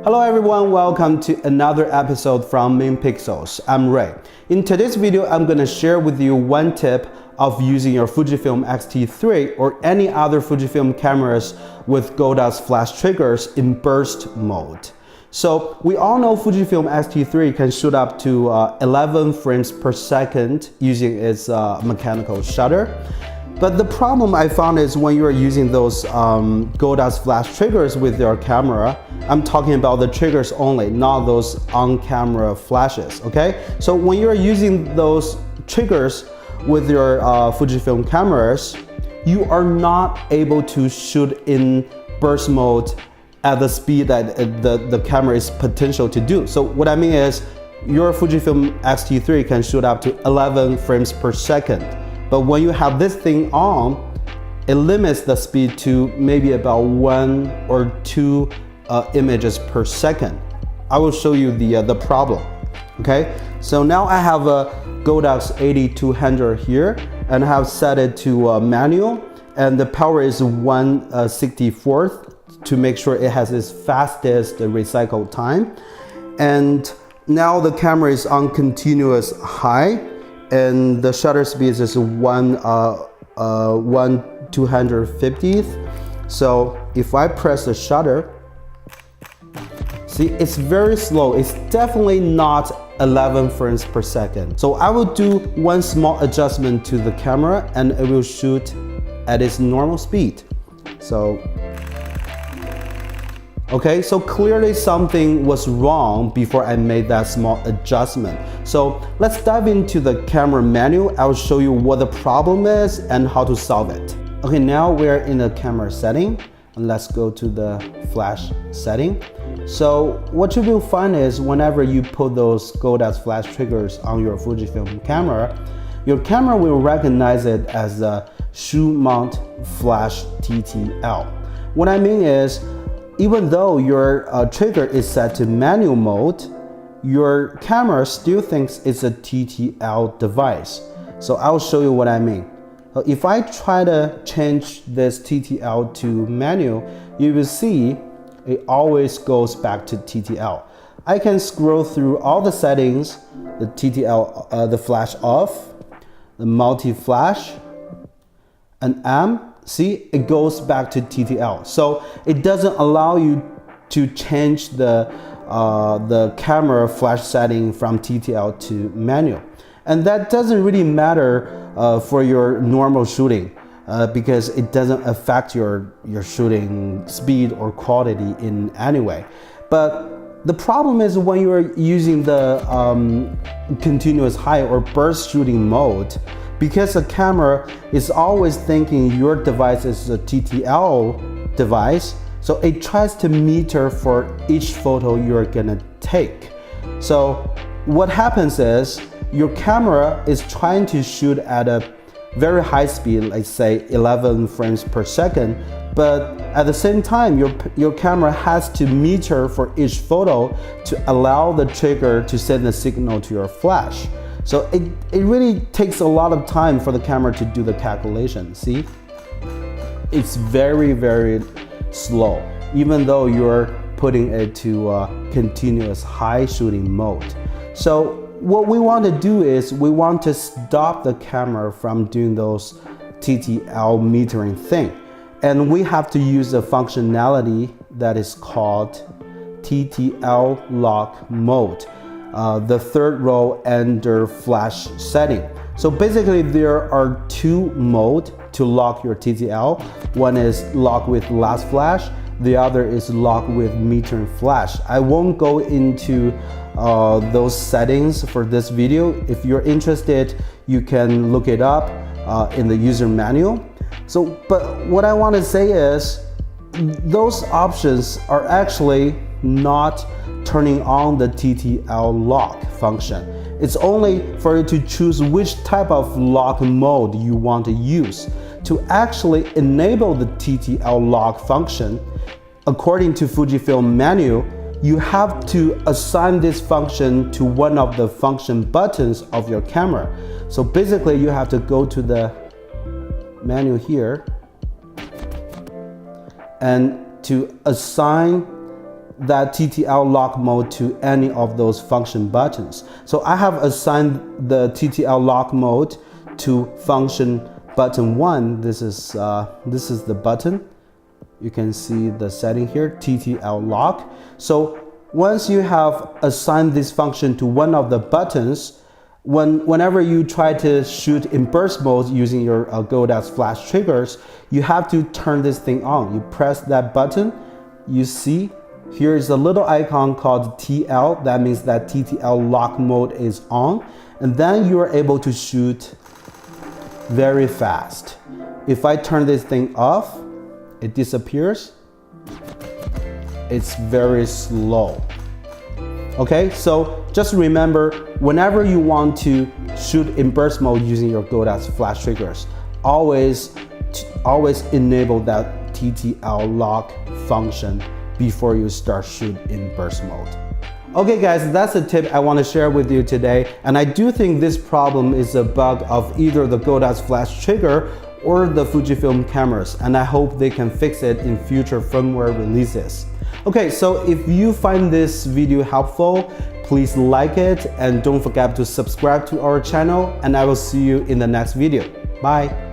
Hello everyone, welcome to another episode from Main Pixels. I'm Ray. In today's video, I'm going to share with you one tip of using your Fujifilm X-T3 or any other Fujifilm cameras with Godox flash triggers in burst mode. So we all know Fujifilm X-T3 can shoot up to 11 frames per second using its mechanical shutter. But the problem I found is when you are using those Godox flash triggers with your camera, I'm talking about the triggers only, not those on-camera flashes, okay? So when you're using those triggers with your Fujifilm cameras, you are not able to shoot in burst mode at the speed that the camera is potential to do. So what I mean is, your Fujifilm X-T3 can shoot up to 11 frames per second. But when you have this thing on, it limits the speed to maybe about 1 or 2 images per second. I will show you the problem, okay? So now I have a Godox 8200 here and I have set it to manual, and the power is 1/64th to make sure it has its fastest recycle time. And now the camera is on continuous high, and the shutter speed is 1/250th. So if I press the shutter, see, it's very slow. It's definitely not 11 frames per second. So I will do one small adjustment to the camera and it will shoot at its normal speed. So, okay, so clearly something was wrong before I made that small adjustment. So let's dive into the camera manual. I will show you what the problem is and how to solve it. Okay, now we're in the camera setting. And let's go to the flash setting. So what you will find is whenever you put those Godox flash triggers on your Fujifilm camera, your camera will recognize it as a shoe mount flash TTL. What I mean is, even though your trigger is set to manual mode, your camera still thinks it's a TTL device. So I'll show you what I mean. If I try to change this TTL to manual, you will see it always goes back to TTL. I can scroll through all the settings, the TTL, the flash off, the multi-flash, and see, it goes back to TTL. So it doesn't allow you to change the camera flash setting from TTL to manual. And that doesn't really matter for your normal shooting because it doesn't affect your shooting speed or quality in any way. But the problem is when you're using the continuous high or burst shooting mode, because the camera is always thinking your device is a TTL device, so it tries to meter for each photo you're gonna take. So what happens is, your camera is trying to shoot at a very high speed, like say 11 frames per second, but at the same time, your camera has to meter for each photo to allow the trigger to send a signal to your flash. So it really takes a lot of time for the camera to do the calculation, see? It's very, very slow, even though you're putting it to continuous high shooting mode. So what we want to do is we want to stop the camera from doing those TTL metering thing. And we have to use a functionality that is called TTL lock mode, the third row under flash setting. So basically there are two modes to lock your TTL. One is lock with last flash, the other is lock with metering flash. I won't go into those settings for this video. If you're interested, you can look it up in the user manual. So, but what I want to say is, those options are actually not turning on the TTL lock function. It's only for you to choose which type of lock mode you want to use. To actually enable the TTL lock function, according to Fujifilm manual, you have to assign this function to one of the function buttons of your camera. So basically you have to go to the menu here and to assign that TTL lock mode to any of those function buttons. So I have assigned the TTL lock mode to function button 1. This is the button. You can see the setting here, TTL lock. So once you have assigned this function to one of the buttons, whenever you try to shoot in burst mode using your Godox flash triggers, you have to turn this thing on. You press that button, you see here is a little icon called TL. That means that TTL lock mode is on, and then you are able to shoot very fast. If I turn this thing off, it disappears. It's very slow. Okay, so just remember, whenever you want to shoot in burst mode using your Godox flash triggers, always enable that TTL lock function before you start shoot in burst mode. Okay guys, that's a tip I want to share with you today, and I do think this problem is a bug of either the Godox flash trigger or the Fujifilm cameras, and I hope they can fix it in future firmware releases. Okay, so if you find this video helpful, please like it and don't forget to subscribe to our channel, and I will see you in the next video. Bye.